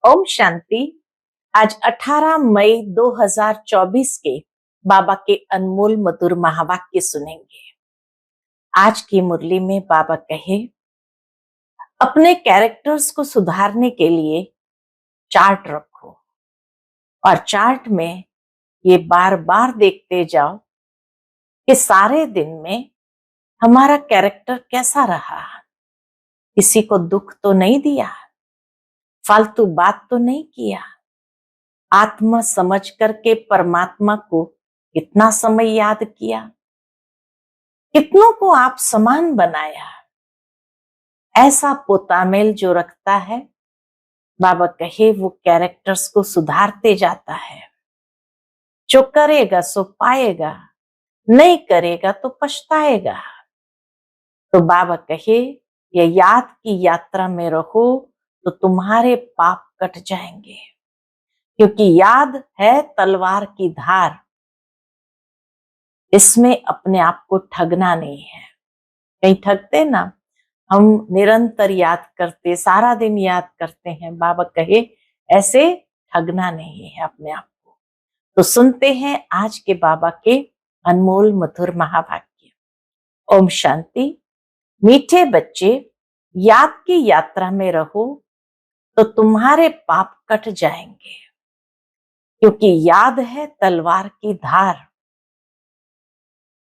ओम शांति। आज 18 मई 2024 के बाबा के अनमोल मधुर महावाक्य सुनेंगे। आज की मुरली में बाबा कहे, अपने कैरेक्टर्स को सुधारने के लिए चार्ट रखो और चार्ट में ये बार बार देखते जाओ कि सारे दिन में हमारा कैरेक्टर कैसा रहा। किसी को दुख तो नहीं दिया, फालतू बात तो नहीं किया, आत्मा समझ करके परमात्मा को कितना समय याद किया, कितनों को आप समान बनाया। ऐसा पोतामेल जो रखता है, बाबा कहे वो कैरेक्टर्स को सुधारते जाता है। जो करेगा सो पाएगा, नहीं करेगा तो पछताएगा। तो बाबा कहे ये याद की यात्रा में रहो तो तुम्हारे पाप कट जाएंगे, क्योंकि याद है तलवार की धार। इसमें अपने आप को ठगना नहीं है। कहीं ठगते ना, हम निरंतर याद करते, सारा दिन याद करते हैं। बाबा कहे ऐसे ठगना नहीं है अपने आप को। तो सुनते हैं आज के बाबा के अनमोल मधुर महावाक्य। ओम शांति। मीठे बच्चे, याद की यात्रा में रहो तो तुम्हारे पाप कट जाएंगे, क्योंकि याद है तलवार की धार।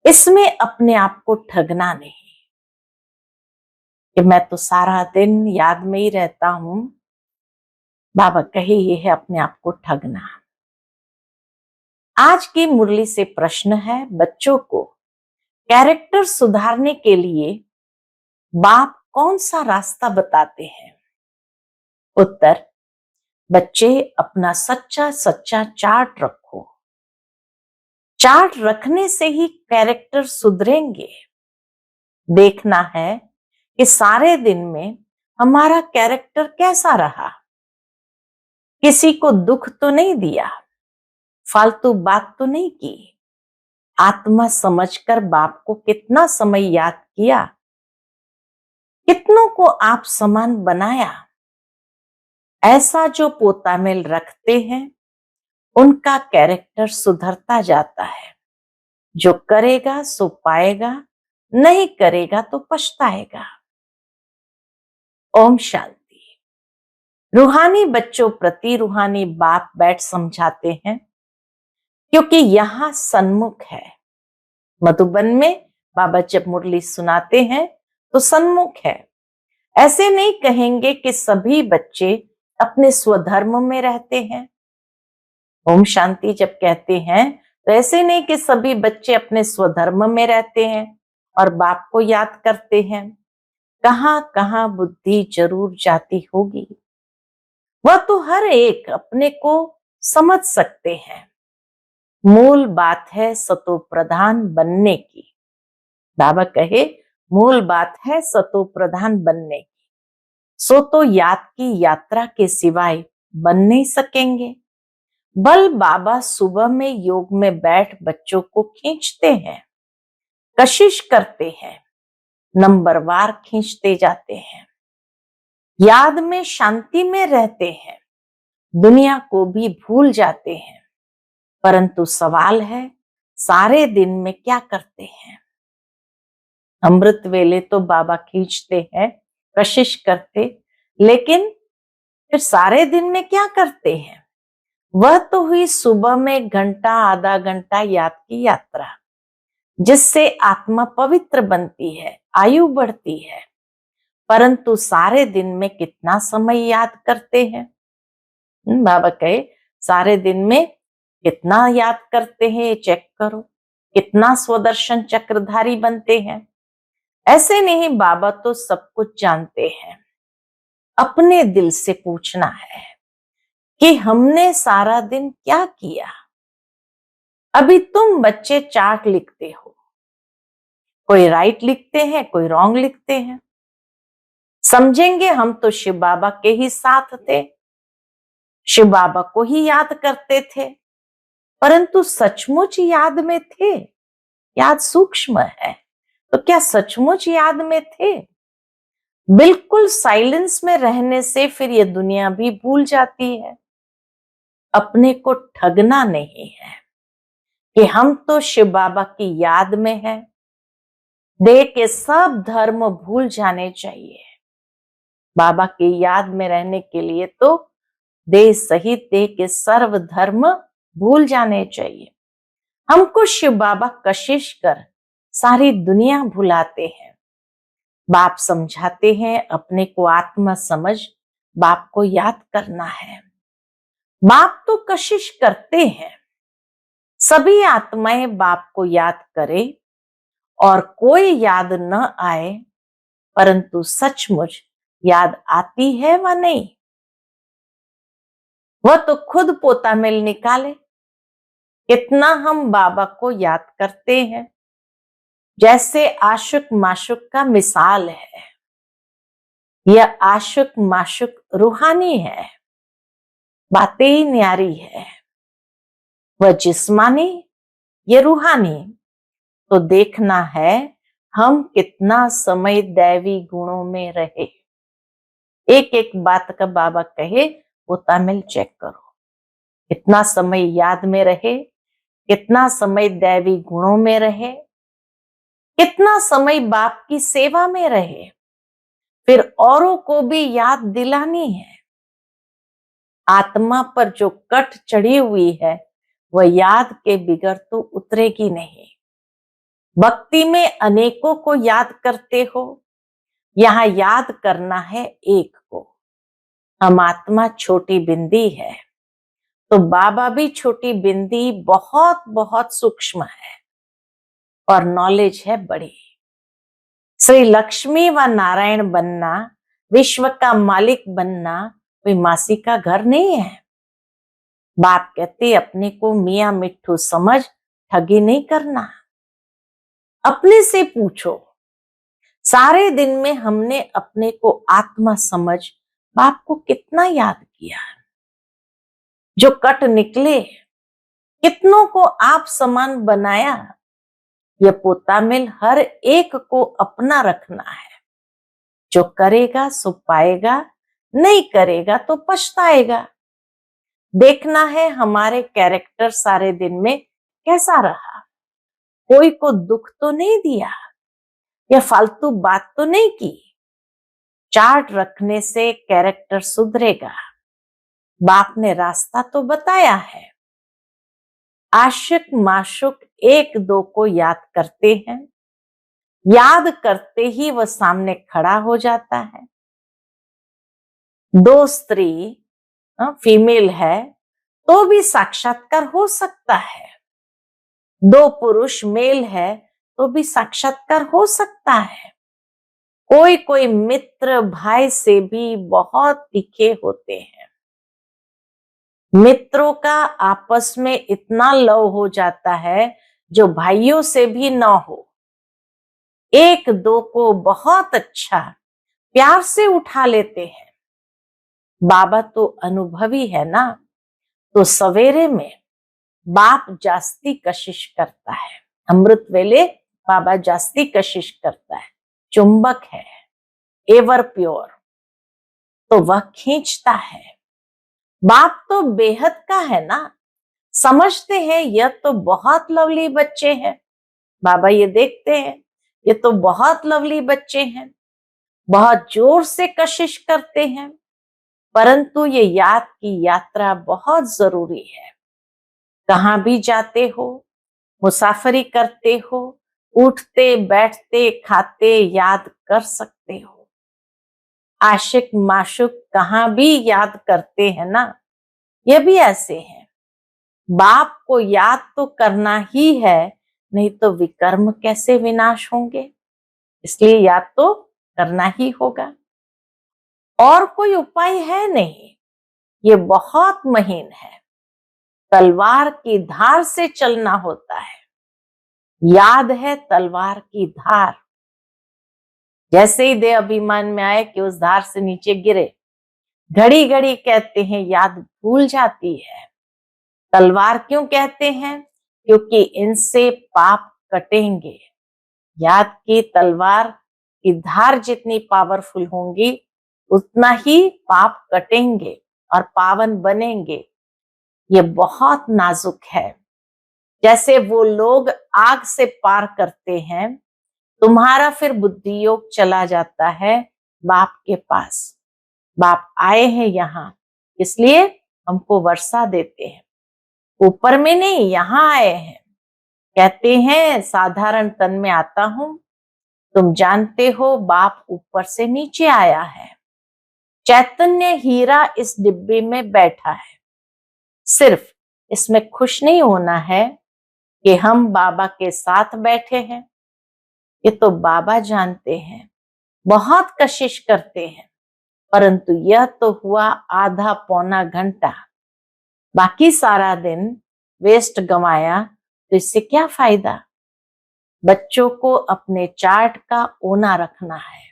इसमें अपने आप को ठगना नहीं कि मैं तो सारा दिन याद में ही रहता हूं। बाबा कहे ये है अपने आप को ठगना। आज की मुरली से प्रश्न है, बच्चों को कैरेक्टर सुधारने के लिए बाप कौन सा रास्ता बताते हैं? उत्तर, बच्चे अपना सच्चा सच्चा चार्ट रखो। चार्ट रखने से ही कैरेक्टर सुधरेंगे। देखना है कि सारे दिन में हमारा कैरेक्टर कैसा रहा। किसी को दुख तो नहीं दिया, फालतू बात तो नहीं की, आत्मा समझकर बाप को कितना समय याद किया, कितनों को आप समान बनाया। ऐसा जो पोतामेल रखते हैं उनका कैरेक्टर सुधरता जाता है। जो करेगा सो पाएगा, नहीं करेगा तो पछताएगा। ओम शांति। रूहानी बच्चों प्रति रूहानी बाप बैठ समझाते हैं, क्योंकि यहां सन्मुख है। मधुबन में बाबा जब मुरली सुनाते हैं तो सन्मुख है। ऐसे नहीं कहेंगे कि सभी बच्चे अपने स्वधर्म में रहते हैं। ओम शांति जब कहते हैं तो ऐसे नहीं कि सभी बच्चे अपने स्वधर्म में रहते हैं और बाप को याद करते हैं। कहां कहां बुद्धि जरूर जाती होगी, वह तो हर एक अपने को समझ सकते हैं। मूल बात है सतो प्रधान बनने की। बाबा कहे मूल बात है सतो प्रधान बनने की। सो तो याद की यात्रा के सिवाय बन नहीं सकेंगे। बल बाबा सुबह में योग में बैठ बच्चों को खींचते हैं, कशिश करते हैं, नंबरवार खींचते जाते हैं। याद में शांति में रहते हैं, दुनिया को भी भूल जाते हैं। परंतु सवाल है सारे दिन में क्या करते हैं? अमृत वेले तो बाबा खींचते हैं, कशिश करते, लेकिन फिर सारे दिन में क्या करते हैं? वह तो हुई सुबह में घंटा आधा घंटा याद की यात्रा, जिससे आत्मा पवित्र बनती है, आयु बढ़ती है। परंतु सारे दिन में कितना समय याद करते हैं? बाबा कहे सारे दिन में कितना याद करते हैं, ये चेक करो। कितना स्वदर्शन चक्रधारी बनते हैं। ऐसे नहीं, बाबा तो सब कुछ जानते हैं। अपने दिल से पूछना है कि हमने सारा दिन क्या किया। अभी तुम बच्चे चार्ट लिखते हो, कोई राइट लिखते हैं, कोई रॉन्ग लिखते हैं। समझेंगे हम तो शिव बाबा के ही साथ थे, शिव बाबा को ही याद करते थे, परंतु सचमुच याद में थे? याद सूक्ष्म है, तो क्या सचमुच याद में थे? बिल्कुल साइलेंस में रहने से फिर ये दुनिया भी भूल जाती है। अपने को ठगना नहीं है कि हम तो शिव बाबा की याद में हैं। देह के सब धर्म भूल जाने चाहिए। बाबा की याद में रहने के लिए तो देह सहित देह के सर्व धर्म भूल जाने चाहिए। हमको शिव बाबा कशिश कर सारी दुनिया भुलाते हैं। बाप समझाते हैं अपने को आत्मा समझ बाप को याद करना है। बाप तो कशिश करते हैं सभी आत्माएं बाप को याद करे और कोई याद न आए, परंतु सचमुच याद आती है व नहीं, वह तो खुद पोता मिल निकाले। कितना हम बाबा को याद करते हैं, जैसे आशुक माशुक का मिसाल है। यह आशुक माशुक रूहानी है, बातें ही न्यारी है। वह जिस्मानी, ये रूहानी। तो देखना है हम कितना समय दैवी गुणों में रहे। एक एक बात का बाबा कहे वो तामिल चेक करो। कितना समय याद में रहे, कितना समय दैवी गुणों में रहे, कितना समय बाप की सेवा में रहे, फिर औरों को भी याद दिलानी है। आत्मा पर जो कट चढ़ी हुई है वह याद के बिगड़ तो उतरेगी नहीं। भक्ति में अनेकों को याद करते हो, यहाँ याद करना है एक को। हम आत्मा छोटी बिंदी है तो बाबा भी छोटी बिंदी बहुत बहुत सूक्ष्म है और नॉलेज है बड़ी। श्री लक्ष्मी व नारायण बनना, विश्व का मालिक बनना कोई मासी का घर नहीं है। बाप कहते अपने को मियां मिट्ठू समझ ठगी नहीं करना। अपने से पूछो, सारे दिन में हमने अपने को आत्मा समझ बाप को कितना याद किया। जो कट निकले कितनों को आप समान बनाया। यह पोता मिल हर एक को अपना रखना है। जो करेगा सो पाएगा, नहीं करेगा तो पछताएगा। देखना है हमारे कैरेक्टर सारे दिन में कैसा रहा। कोई को दुख तो नहीं दिया या फालतू बात तो नहीं की। चार्ट रखने से कैरेक्टर सुधरेगा। बाप ने रास्ता तो बताया है। आशिक माशुक एक दो को याद करते हैं, याद करते ही वह सामने खड़ा हो जाता है। दो स्त्री फीमेल है तो भी साक्षात्कार हो सकता है। दो पुरुष मेल है तो भी साक्षात्कार हो सकता है। कोई कोई मित्र भाई से भी बहुत तीखे होते हैं। मित्रों का आपस में इतना लव हो जाता है जो भाइयों से भी ना हो। एक दो को बहुत अच्छा प्यार से उठा लेते हैं। बाबा तो अनुभवी है ना, तो सवेरे में बाप जास्ती कशिश करता है। अमृत वेले बाबा जास्ती कशिश करता है। चुंबक है एवर प्योर, तो वह खींचता है। बाप तो बेहद का है ना, समझते हैं यह तो बहुत लवली बच्चे हैं। बाबा ये देखते हैं ये तो बहुत लवली बच्चे हैं, बहुत जोर से कशिश करते हैं, परंतु ये याद की यात्रा बहुत जरूरी है। कहां भी जाते हो, मुसाफरी करते हो, उठते बैठते खाते याद कर सकते हो। आशिक माशुक कहां भी याद करते हैं ना, ये भी ऐसे हैं। बाप को याद तो करना ही है, नहीं तो विकर्म कैसे विनाश होंगे। इसलिए याद तो करना ही होगा, और कोई उपाय है नहीं। ये बहुत महीन है, तलवार की धार से चलना होता है। याद है तलवार की धार, जैसे ही देह अभिमान में आए कि उस धार से नीचे गिरे, घड़ी घड़ी कहते हैं याद भूल जाती है। तलवार क्यों कहते हैं? क्योंकि इनसे पाप कटेंगे। याद की तलवार की धार जितनी पावरफुल होंगी उतना ही पाप कटेंगे और पावन बनेंगे। ये बहुत नाजुक है। जैसे वो लोग आग से पार करते हैं, तुम्हारा फिर बुद्धि योग चला जाता है बाप के पास। बाप आए हैं यहाँ, इसलिए हमको वर्षा देते हैं। ऊपर में नहीं, यहाँ आए हैं। कहते हैं साधारण तन में आता हूं, तुम जानते हो बाप ऊपर से नीचे आया है। चैतन्य हीरा इस डिब्बे में बैठा है। सिर्फ इसमें खुश नहीं होना है कि हम बाबा के साथ बैठे हैं। ये तो बाबा जानते हैं, बहुत कशिश करते हैं, परंतु यह तो हुआ आधा पौना घंटा। बाकी सारा दिन वेस्ट गंवाया तो इससे क्या फायदा। बच्चों को अपने चार्ट का ओना रखना है।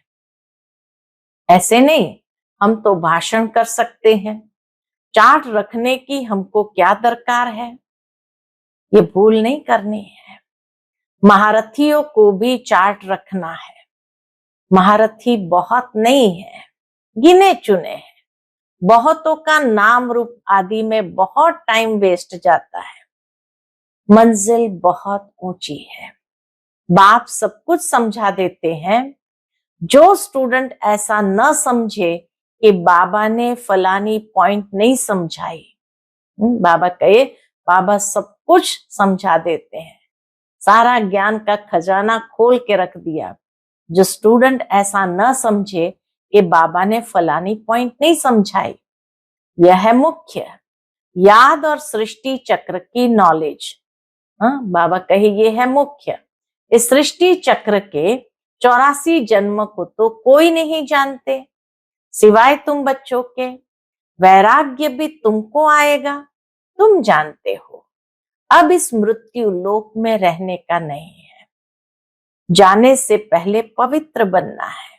ऐसे नहीं हम तो भाषण कर सकते हैं, चार्ट रखने की हमको क्या दरकार है। ये भूल नहीं करनी है। महारथियों को भी चार्ट रखना है। महारथी बहुत नहीं है, गिने चुने हैं। बहुतों का नाम रूप आदि में बहुत टाइम वेस्ट जाता है। मंजिल बहुत ऊंची है। बाप सब कुछ समझा देते हैं। जो स्टूडेंट ऐसा न समझे कि बाबा ने फलानी पॉइंट नहीं समझाई, बाबा कहे बाबा सब कुछ समझा देते हैं, सारा ज्ञान का खजाना खोल के रख दिया। जो स्टूडेंट ऐसा न समझे कि बाबा ने फलानी पॉइंट नहीं समझाई, यह है मुख्य याद और सृष्टि चक्र की नॉलेज। बाबा कहे ये है मुख्य। इस सृष्टि चक्र के 84 जन्म को तो कोई नहीं जानते सिवाय तुम बच्चों के। वैराग्य भी तुमको आएगा, तुम जानते हो। अब इस मृत्यु लोक में रहने का नहीं है। जाने से पहले पवित्र बनना है।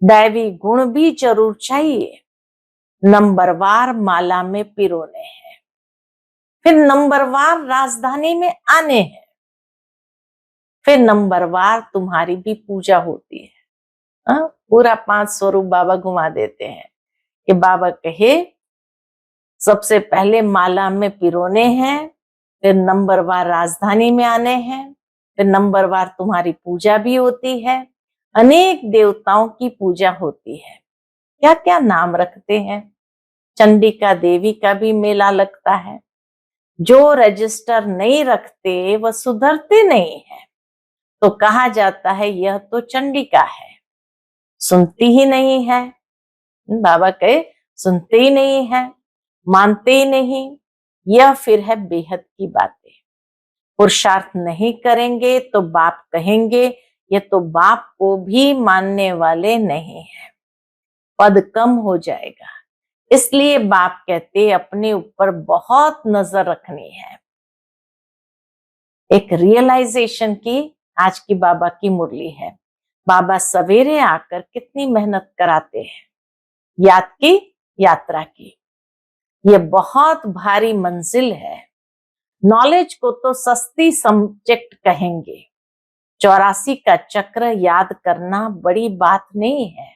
दैवी गुण भी जरूर चाहिए। नंबरवार माला में पिरोने हैं, फिर नंबरवार राजधानी में आने हैं, फिर नंबरवार तुम्हारी भी पूजा होती है। पूरा 5 स्वरूप बाबा घुमा देते हैं कि बाबा कहे सबसे पहले माला में पिरोने हैं, फिर नंबरवार राजधानी में आने हैं, फिर नंबरवार तुम्हारी पूजा भी होती है। अनेक देवताओं की पूजा होती है। क्या क्या नाम रखते हैं। चंडिका देवी का भी मेला लगता है। जो रजिस्टर नहीं रखते वह सुधरते नहीं है। तो कहा जाता है यह तो चंडिका है, सुनती ही नहीं है। बाबा कहे सुनते ही नहीं है, मानते ही नहीं। यह फिर है बेहद की बातें। पुरुषार्थ नहीं करेंगे तो बाप कहेंगे ये तो बाप को भी मानने वाले नहीं है, पद कम हो जाएगा। इसलिए बाप कहते अपने ऊपर बहुत नजर रखनी है। एक रियलाइजेशन की आज की बाबा की मुरली है। बाबा सवेरे आकर कितनी मेहनत कराते हैं याद की यात्रा की। ये बहुत भारी मंजिल है। नॉलेज को तो सस्ती सब्जेक्ट कहेंगे। 84 का चक्र याद करना बड़ी बात नहीं है।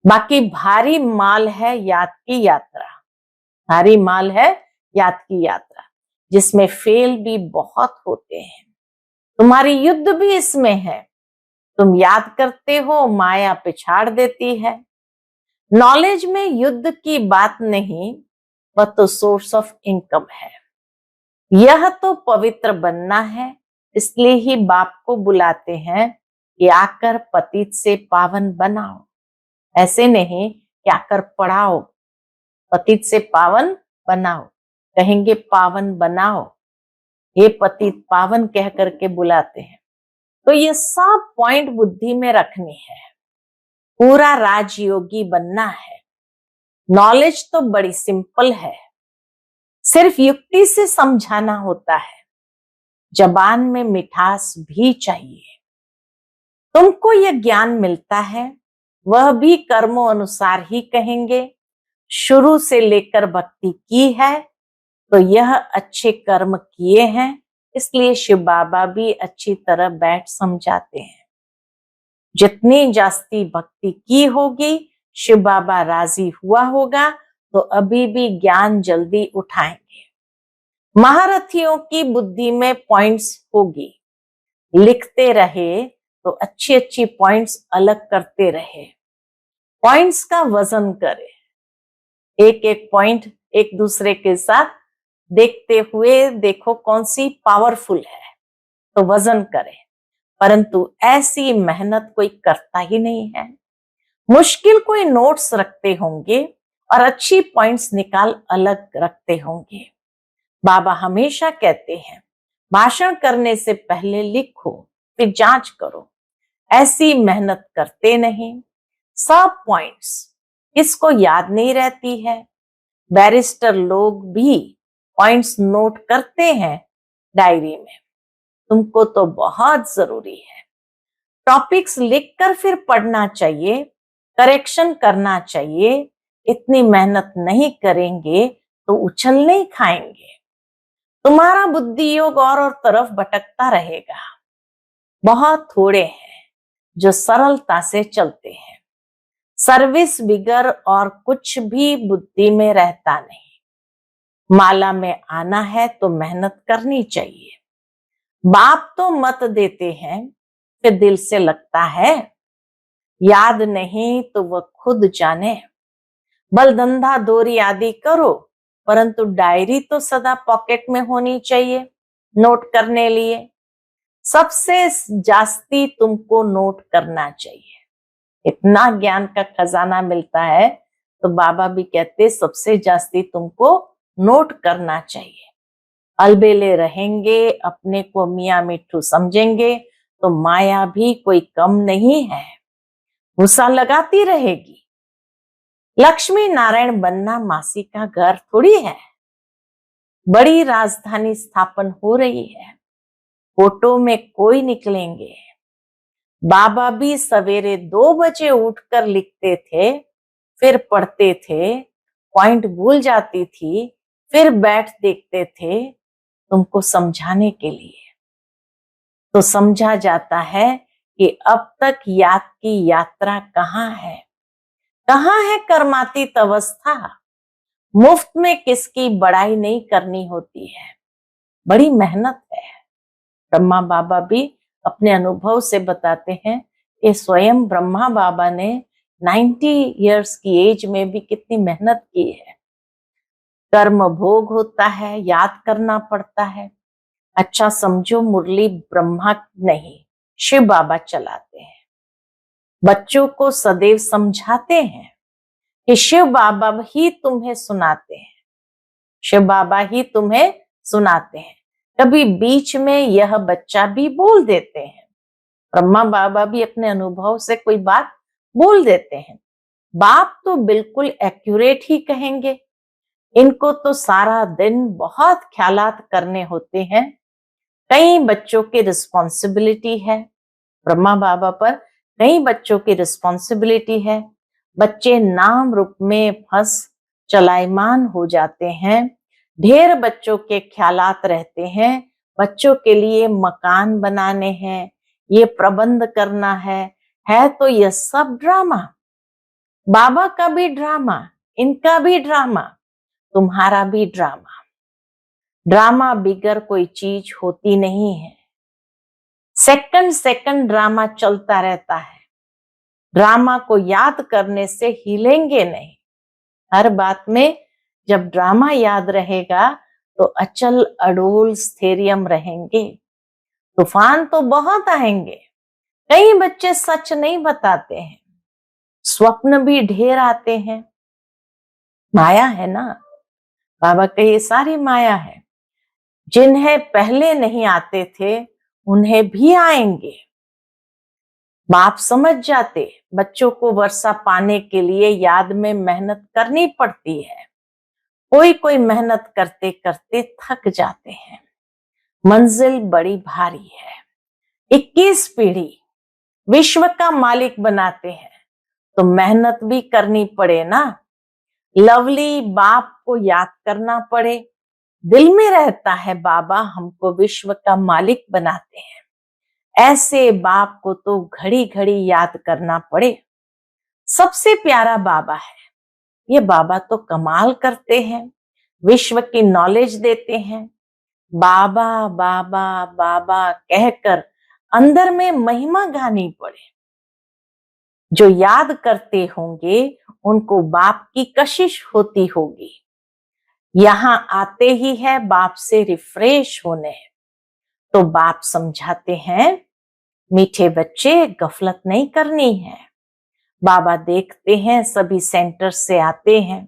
बाकी भारी माल है याद की यात्रा। भारी माल है याद की यात्रा, जिसमें फेल भी बहुत होते हैं। तुम्हारी युद्ध भी इसमें है। तुम याद करते हो, माया पिछाड़ देती है। नॉलेज में युद्ध की बात नहीं, वह तो सोर्स ऑफ इनकम है। यह तो पवित्र बनना है। इसलिए ही बाप को बुलाते हैं कि आकर पतित से पावन बनाओ। ऐसे नहीं कि आकर पढ़ाओ, पतित से पावन बनाओ। कहेंगे पावन बनाओ, ये पतित पावन कह करके बुलाते हैं। तो ये सब पॉइंट बुद्धि में रखनी है। पूरा राजयोगी बनना है। नॉलेज तो बड़ी सिंपल है, सिर्फ युक्ति से समझाना होता है। जबान में मिठास भी चाहिए। तुमको यह ज्ञान मिलता है, वह भी कर्मों अनुसार ही कहेंगे। शुरू से लेकर भक्ति की है तो यह अच्छे कर्म किए हैं, इसलिए शिव बाबा भी अच्छी तरह बैठ समझाते हैं। जितनी जास्ती भक्ति की होगी, शिव बाबा राजी हुआ होगा तो अभी भी ज्ञान जल्दी उठाएंगे। महारथियों की बुद्धि में पॉइंट्स होगी, लिखते रहे तो अच्छी अच्छी पॉइंट्स अलग करते रहे, पॉइंट्स का वजन करे, एक एक पॉइंट एक दूसरे के साथ देखते हुए देखो कौन सी पावरफुल है तो वजन करे। परंतु ऐसी मेहनत कोई करता ही नहीं है। मुश्किल कोई नोट्स रखते होंगे और अच्छी पॉइंट्स निकाल अलग रखते होंगे। बाबा हमेशा कहते हैं भाषण करने से पहले लिखो फिर जांच करो। ऐसी मेहनत करते नहीं। सब पॉइंट्स किसको याद नहीं रहती है। बैरिस्टर लोग भी पॉइंट्स नोट करते हैं डायरी में। तुमको तो बहुत जरूरी है। टॉपिक्स लिखकर फिर पढ़ना चाहिए, करेक्शन करना चाहिए। इतनी मेहनत नहीं करेंगे तो उछल नहीं खाएंगे। तुम्हारा बुद्धि योग और तरफ भटकता रहेगा। बहुत थोड़े हैं जो सरलता से चलते हैं। सर्विस बिगर और कुछ भी बुद्धि में रहता नहीं। माला में आना है तो मेहनत करनी चाहिए। बाप तो मत देते हैं फिर दिल से लगता है, याद नहीं तो वह खुद जाने। बलधंधा दोरी आदि करो परंतु डायरी तो सदा पॉकेट में होनी चाहिए नोट करने लिए। सबसे जास्ती तुमको नोट करना चाहिए। इतना ज्ञान का खजाना मिलता है तो बाबा भी कहते सबसे जास्ती तुमको नोट करना चाहिए। अलबेले रहेंगे, अपने को मियाँ मिट्ठू समझेंगे तो माया भी कोई कम नहीं है, गुस्सा लगाती रहेगी। लक्ष्मी नारायण बनना मासी का घर थोड़ी है। बड़ी राजधानी स्थापन हो रही है, फोटो में कोई निकलेंगे। बाबा भी सवेरे 2 बजे उठकर लिखते थे, फिर पढ़ते थे, पॉइंट भूल जाती थी, फिर बैठ देखते थे तुमको समझाने के लिए। तो समझा जाता है कि अब तक याद की यात्रा कहाँ है, कहाँ है कर्मातीत अवस्था। मुफ्त में किसकी बड़ाई नहीं करनी होती है, बड़ी मेहनत है। ब्रह्मा बाबा भी अपने अनुभव से बताते हैं कि स्वयं ब्रह्मा बाबा ने 90 इयर्स की एज में भी कितनी मेहनत की है। कर्म भोग होता है, याद करना पड़ता है। अच्छा समझो मुरली ब्रह्मा नहीं शिव बाबा चलाते हैं। बच्चों को सदैव समझाते हैं कि शिव बाबा ही तुम्हें सुनाते हैं, शिव बाबा ही तुम्हें सुनाते हैं। कभी बीच में यह बच्चा भी बोल देते हैं। ब्रह्मा बाबा भी अपने अनुभव से कोई बात बोल देते हैं। बाप तो बिल्कुल एक्यूरेट ही कहेंगे। इनको तो सारा दिन बहुत ख्यालात करने होते हैं। कई बच्चों की रिस्पॉन्सिबिलिटी है ब्रह्मा बाबा पर, कई बच्चों की रिस्पॉन्सिबिलिटी है। बच्चे नाम रूप में फंस चलायमान हो जाते हैं। ढेर बच्चों के ख्यालात रहते हैं। बच्चों के लिए मकान बनाने हैं, ये प्रबंध करना है तो यह सब ड्रामा। बाबा का भी ड्रामा, इनका भी ड्रामा, तुम्हारा भी ड्रामा। ड्रामा बिगर कोई चीज होती नहीं है। सेकंड सेकंड ड्रामा चलता रहता है। ड्रामा को याद करने से हिलेंगे नहीं। हर बात में जब ड्रामा याद रहेगा तो अचल अडोल स्थैर्यम रहेंगे। तूफान तो बहुत आएंगे। कई बच्चे सच नहीं बताते हैं, स्वप्न भी ढेर आते हैं। माया है ना, बाबा कहे सारी माया है। जिन्हें पहले नहीं आते थे उन्हें भी आएंगे। बाप समझ जाते बच्चों को वर्षा पाने के लिए याद में मेहनत करनी पड़ती है। कोई कोई मेहनत करते करते थक जाते हैं। मंजिल बड़ी भारी है। 21 पीढ़ी विश्व का मालिक बनाते हैं तो मेहनत भी करनी पड़े ना। लवली बाप को याद करना पड़े। दिल में रहता है बाबा हमको विश्व का मालिक बनाते हैं। ऐसे बाप को तो घड़ी घड़ी याद करना पड़े। सबसे प्यारा बाबा है। ये बाबा तो कमाल करते हैं, विश्व की नॉलेज देते हैं। बाबा बाबा बाबा कहकर अंदर में महिमा गानी पड़े। जो याद करते होंगे उनको बाप की कशिश होती होगी। यहां आते ही है बाप से रिफ्रेश होने। तो बाप समझाते हैं, मीठे बच्चे गफलत नहीं करनी है। बाबा देखते हैं सभी सेंटर से आते हैं।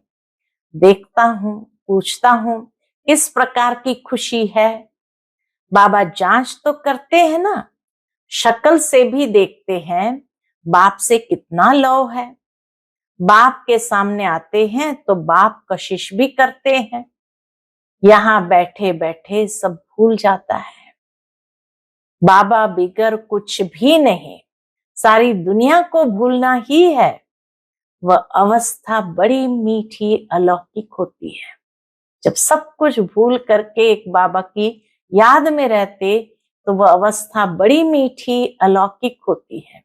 देखता हूं, पूछता हूं किस प्रकार की खुशी है। बाबा जांच तो करते हैं ना, शक्ल से भी देखते हैं बाप से कितना लव है। बाप के सामने आते हैं तो बाप कशिश भी करते हैं। यहां बैठे बैठे सब भूल जाता है। बाबा बिगर कुछ भी नहीं, सारी दुनिया को भूलना ही है। वह अवस्था बड़ी मीठी अलौकिक होती है। जब सब कुछ भूल करके एक बाबा की याद में रहते तो वह अवस्था बड़ी मीठी अलौकिक होती है।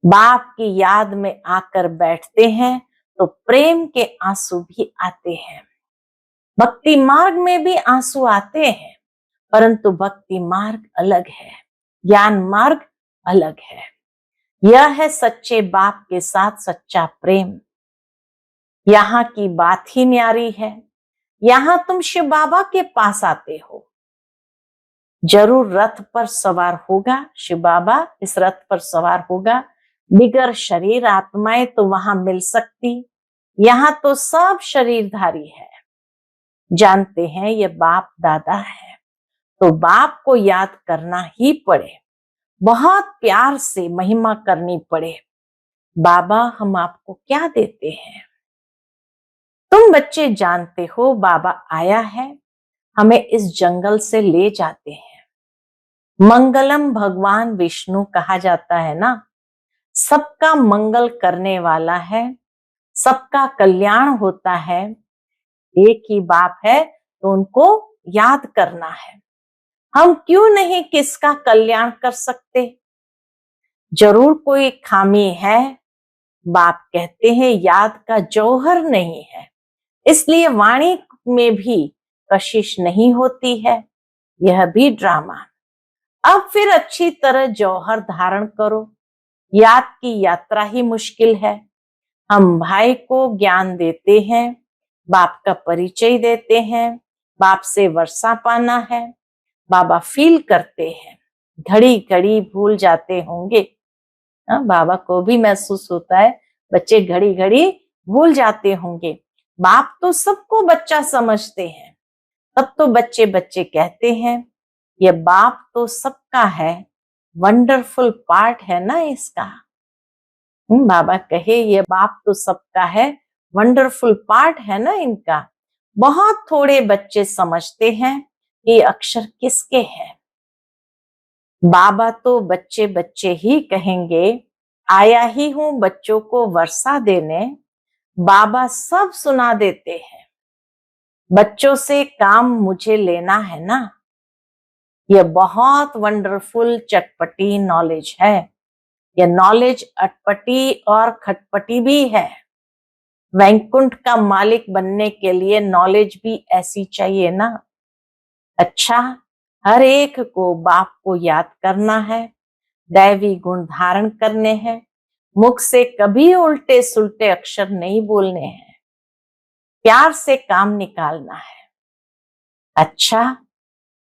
बाप की याद में आकर बैठते हैं तो प्रेम के आंसू भी आते हैं। भक्ति मार्ग में भी आंसू आते हैं, परंतु भक्ति मार्ग अलग है, ज्ञान मार्ग अलग है। यह है सच्चे बाप के साथ सच्चा प्रेम। यहाँ की बात ही न्यारी है। यहाँ तुम शिव बाबा के पास आते हो। जरूर रथ पर सवार होगा शिव बाबा, इस रथ पर सवार होगा। बिगर शरीर आत्माएं तो वहां मिल सकती। यहाँ तो सब शरीरधारी है। जानते हैं ये बाप दादा है, तो बाप को याद करना ही पड़े। बहुत प्यार से महिमा करनी पड़े। बाबा हम आपको क्या देते हैं? तुम बच्चे जानते हो बाबा आया है, हमें इस जंगल से ले जाते हैं। मंगलम भगवान विष्णु कहा जाता है ना, सबका मंगल करने वाला है, सबका कल्याण होता है। एक ही बाप है तो उनको याद करना है। हम क्यों नहीं किसका कल्याण कर सकते? जरूर कोई खामी है। बाप कहते हैं याद का जौहर नहीं है, इसलिए वाणी में भी कशिश नहीं होती है। यह भी ड्रामा। अब फिर अच्छी तरह जौहर धारण करो। याद की यात्रा ही मुश्किल है। हम भाई को ज्ञान देते हैं, बाप का परिचय देते हैं, बाप से वर्षा पाना है। बाबा फील करते हैं, घड़ी घड़ी भूल जाते होंगे। बाबा को भी महसूस होता है बच्चे घड़ी घड़ी भूल जाते होंगे। बाप तो सबको बच्चा समझते हैं, तब तो बच्चे बच्चे कहते हैं। ये बाप तो सबका है, वंडरफुल पार्ट है ना इसका। बाबा कहे ये बाप तो सबका है, वंडरफुल पार्ट है ना इनका। बहुत थोड़े बच्चे समझते हैं ये अक्षर किसके हैं। बाबा तो बच्चे बच्चे ही कहेंगे, आया ही हूं बच्चों को वर्षा देने। बाबा सब सुना देते हैं, बच्चों से काम मुझे लेना है ना। यह बहुत वंडरफुल चटपटी नॉलेज है। यह नॉलेज अटपटी और खटपटी भी है। वैकुंठ का मालिक बनने के लिए नॉलेज भी ऐसी चाहिए ना। अच्छा, हर एक को बाप को याद करना है, दैवी गुण धारण करने हैं। मुख से कभी उल्टे सुलटे अक्षर नहीं बोलने हैं। प्यार से काम निकालना है। अच्छा,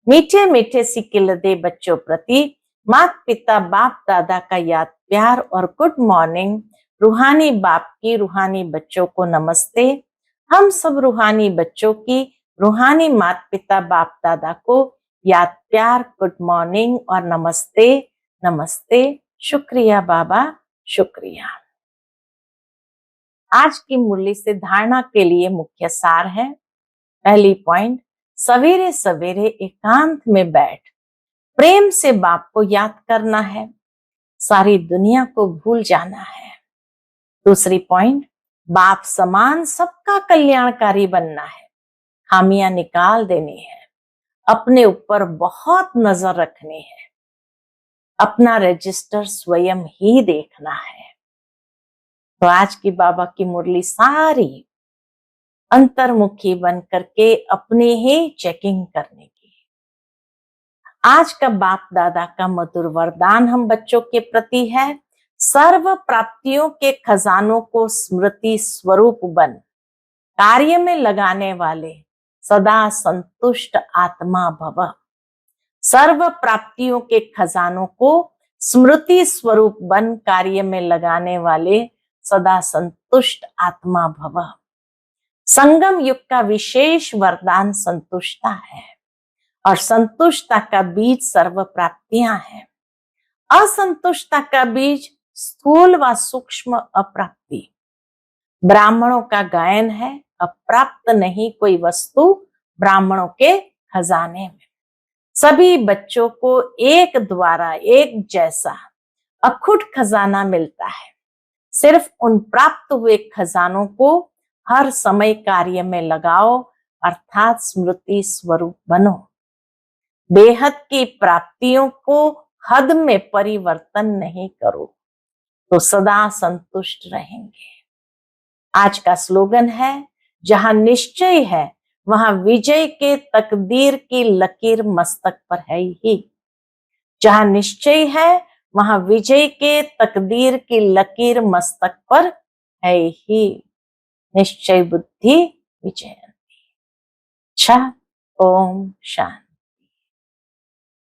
मीठे मीठे सिकिलदे बच्चों प्रति माता पिता बाप दादा का याद प्यार और गुड मॉर्निंग। रूहानी बाप की रूहानी बच्चों को नमस्ते। हम सब रूहानी बच्चों की रूहानी माता पिता बाप दादा को याद प्यार, गुड मॉर्निंग और नमस्ते। नमस्ते। शुक्रिया बाबा, शुक्रिया। आज की मुरली से धारणा के लिए मुख्य सार है। पहली पॉइंट, सवेरे सवेरे एकांत में बैठ प्रेम से बाप को याद करना है, सारी दुनिया को भूल जाना है। दूसरी पॉइंट, बाप समान सबका कल्याणकारी बनना है, खामियां निकाल देनी है, अपने ऊपर बहुत नजर रखनी है। अपना रजिस्टर स्वयं ही देखना है। तो आज की बाबा की मुरली सारी अंतर्मुखी बन करके अपनी ही चेकिंग करने की। आज का बाप दादा का मधुर वरदान हम बच्चों के प्रति है, सर्व प्राप्तियों के खजानों को स्मृति स्वरूप बन कार्य में लगाने वाले सदा संतुष्ट आत्मा भव। सर्व प्राप्तियों के खजानों को स्मृति स्वरूप बन कार्य में लगाने वाले सदा संतुष्ट आत्मा भव। संगम युग का विशेष वरदान संतुष्टता है और संतुष्टता का बीज सर्व प्राप्तियां हैं। असंतुष्टता का बीज स्थूल व सूक्ष्म अप्राप्ति। ब्राह्मणों का गायन है, अप्राप्त नहीं कोई वस्तु ब्राह्मणों के खजाने में। सभी बच्चों को एक द्वारा एक जैसा अखुट खजाना मिलता है। सिर्फ उन प्राप्त हुए खजानों को हर समय कार्य में लगाओ, अर्थात स्मृति स्वरूप बनो। बेहद की प्राप्तियों को हद में परिवर्तन नहीं करो तो सदा संतुष्ट रहेंगे। आज का स्लोगन है, जहां निश्चय है वहां विजय के तकदीर की लकीर मस्तक पर है ही। जहां निश्चय है वहां विजय के तकदीर की लकीर मस्तक पर है ही। निश्चय बुद्धि विजयंती। अच्छा, ओम शांति।